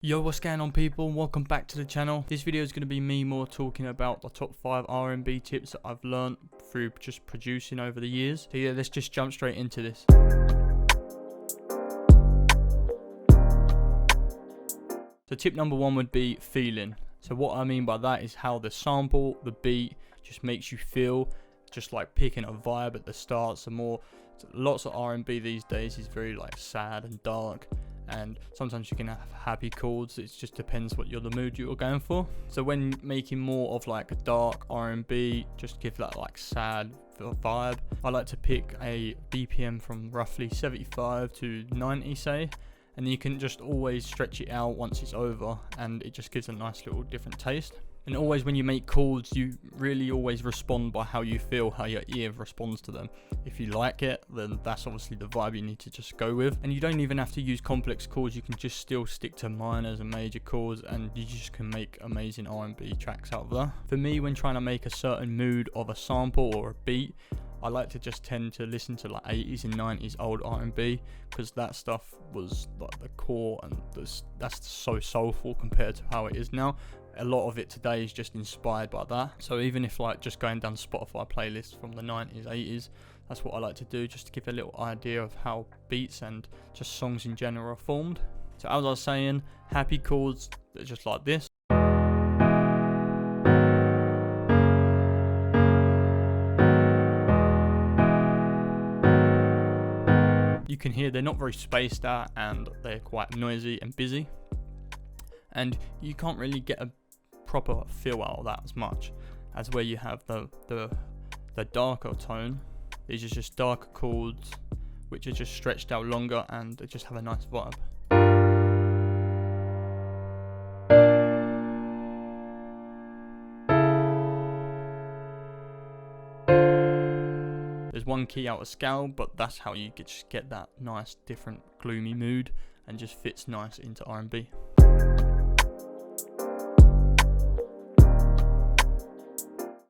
Yo, what's going on people? Welcome back to the channel. This video is going to be me more talking about the top 5 R&B tips that I've learned through just producing over the years. So yeah, let's just jump straight into this. So tip number 1 would be feeling. So what I mean by that is how the sample, the beat just makes you feel, just like picking a vibe at the start. Lots of R&B these days is very like sad and dark. And sometimes you can have happy chords. It just depends what the mood you're going for. So when making more of like a dark R&B, just give that like sad vibe, I like to pick a BPM from roughly 75 to 90 say, and you can just always stretch it out once it's over, and it just gives a nice little different taste. And always when you make chords, you really always respond by how you feel, how your ear responds to them. If you like it, then that's obviously the vibe you need to just go with. And you don't even have to use complex chords. You can just still stick to minors and major chords, and you just can make amazing R&B tracks out of that. For me, when trying to make a certain mood of a sample or a beat, I like to just tend to listen to like 80s and 90s old R&B, because that stuff was like the core, and that's so soulful compared to how it is now. A lot of it today is just inspired by that. So even if like just going down Spotify playlists from the 90s, 80s, that's what I like to do, just to give a little idea of how beats and just songs in general are formed. So as I was saying, happy chords that are just like this. You can hear they're not very spaced out, and they're quite noisy and busy, and you can't really get a proper feel out of that as much as where you have the darker tone. These are just darker chords which are just stretched out longer, and they just have a nice vibe. There's one key out of scale, but that's how you just get that nice different gloomy mood, and just fits nice into R&B.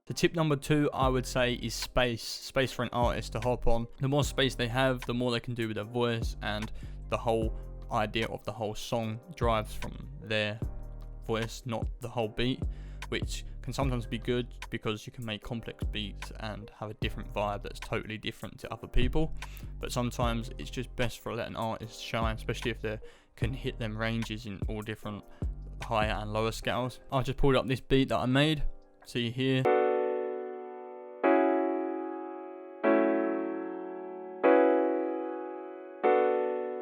So tip number 2, I would say, is space for an artist to hop on. The more space they have, the more they can do with their voice, and the whole idea of the whole song drives from their voice, not the whole beat, which can sometimes be good because you can make complex beats and have a different vibe that's totally different to other people. But sometimes it's just best for letting artists shine, especially if they can hit them ranges in all different higher and lower scales. I just pulled up this beat that I made. See here.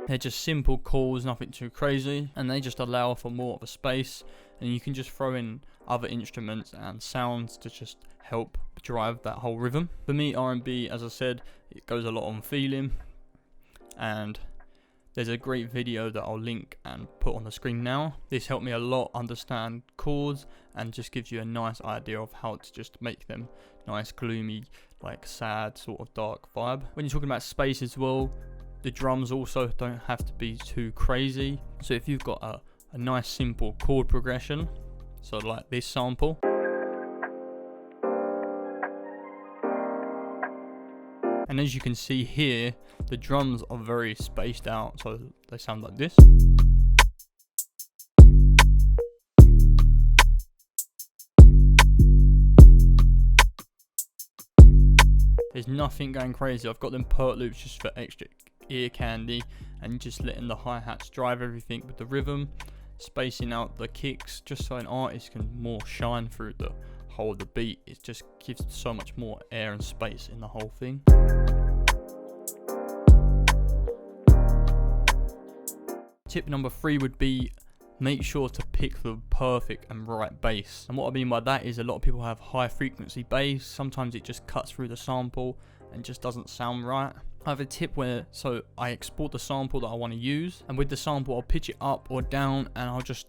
They're just simple chords, nothing too crazy, and they just allow for more of a space, and you can just throw in other instruments and sounds to just help drive that whole rhythm. For me, R&B, as I said, it goes a lot on feeling, and there's a great video that I'll link and put on the screen now. This helped me a lot understand chords, and just gives you a nice idea of how to just make them nice, gloomy, like sad, sort of dark vibe. When you're talking about space as well, the drums also don't have to be too crazy. So if you've got a nice simple chord progression, so like this sample, and as you can see here, the drums are very spaced out, so they sound like this. There's nothing going crazy. I've got them pert loops just for extra ear candy, and just letting the hi-hats drive everything with the rhythm, spacing out the kicks just so an artist can more shine through the whole of the beat. It just gives so much more air and space in the whole thing. Tip number 3 would be, make sure to pick the perfect and right bass. And what I mean by that is, a lot of people have high frequency bass. Sometimes it just cuts through the sample and just doesn't sound right. I have a tip where, so I export the sample that I want to use, and with the sample I'll pitch it up or down, and I'll just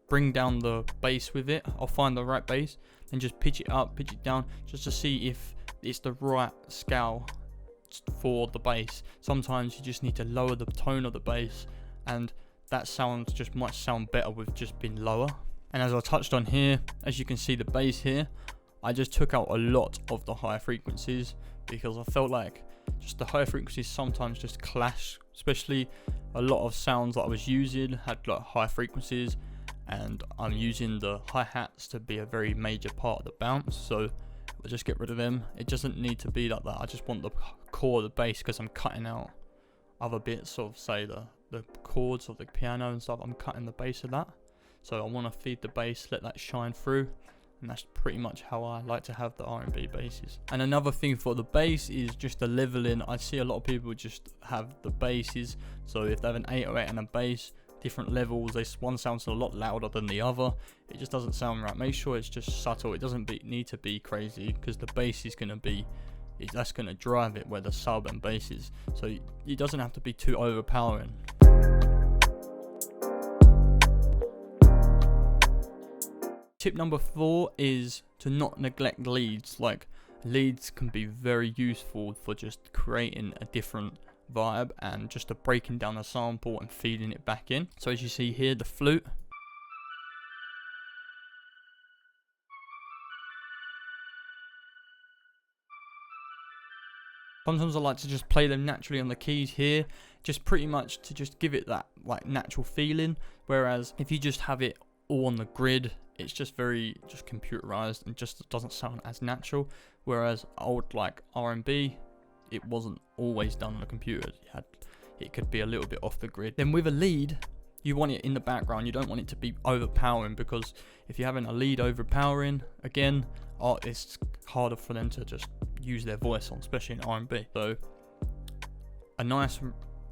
bring down the bass with it. I'll find the right bass and just pitch it up, pitch it down, just to see if it's the right scale for the bass. Sometimes you just need to lower the tone of the bass, and that sound just might sound better with just being lower. And as I touched on here, as you can see the bass here, I just took out a lot of the high frequencies, because I felt like just the higher frequencies sometimes just clash, especially a lot of sounds that I was using had like high frequencies, and I'm using the hi-hats to be a very major part of the bounce, so we'll just get rid of them. It doesn't need to be like that. I just want the core of the bass, because I'm cutting out other bits of, say, the chords of the piano and stuff. I'm cutting the bass of that, so I want to feed the bass, let that shine through, and that's pretty much how I like to have the R&B basses. And another thing for the bass is just the leveling. I see a lot of people just have the basses, so if they have an 808 and a bass, different levels, this one sounds a lot louder than the other. It just doesn't sound right. Make sure it's just subtle. It doesn't need to be crazy, because the bass is going to be, that's going to drive it, where the sub and bass is. So it doesn't have to be too overpowering. Tip number 4 is to not neglect leads. Like, leads can be very useful for just creating a different vibe and just a breaking down the sample and feeding it back in. So as you see here, the flute, sometimes I like to just play them naturally on the keys here, just pretty much to just give it that like natural feeling. Whereas if you just have it all on the grid, it's just very just computerized and just doesn't sound as natural. Whereas old like R&B, it wasn't always done on a computer. It could be a little bit off the grid. Then with a lead, you want it in the background. You don't want it to be overpowering, because if you're having a lead overpowering, again, it's harder for them to just use their voice on, especially in R&B. So a nice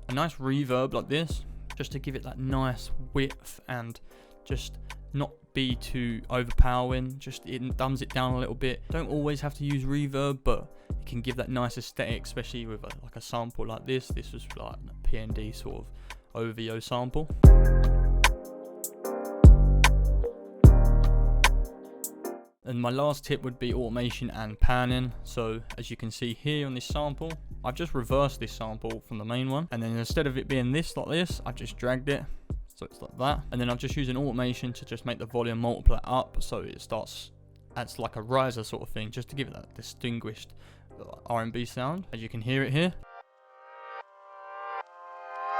reverb like this, just to give it that nice width and just not be too overpowering. Just it dumbs it down a little bit. Don't always have to use reverb, but it can give that nice aesthetic, especially with like a sample like this. This was like a PND sort of OVO sample. And my last tip would be automation and panning. So as you can see here on this sample, I've just reversed this sample from the main one, and then instead of it being this like this, I've just dragged it, so it's like that. And then I've just used an automation to just make the volume multiply up, so it starts as like a riser sort of thing, just to give it that distinguished R&B sound. As you can hear it here,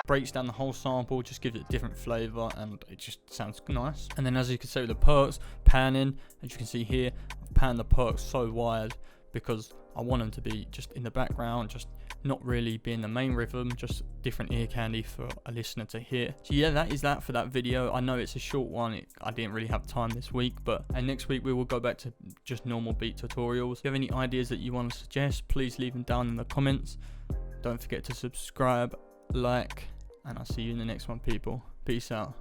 breaks down the whole sample, just gives it a different flavor, and it just sounds nice. And then as you can see with the perks, panning, as you can see here, I've panned the perks so wide because I want them to be just in the background, just not really being the main rhythm, just different ear candy for a listener to hear. So yeah, that is that for that video. I know it's a short one, I didn't really have time this week, and next week we will go back to just normal beat tutorials. If you have any ideas that you want to suggest, please leave them down in the comments. Don't forget to subscribe, like, and I'll see you in the next one, people. Peace out.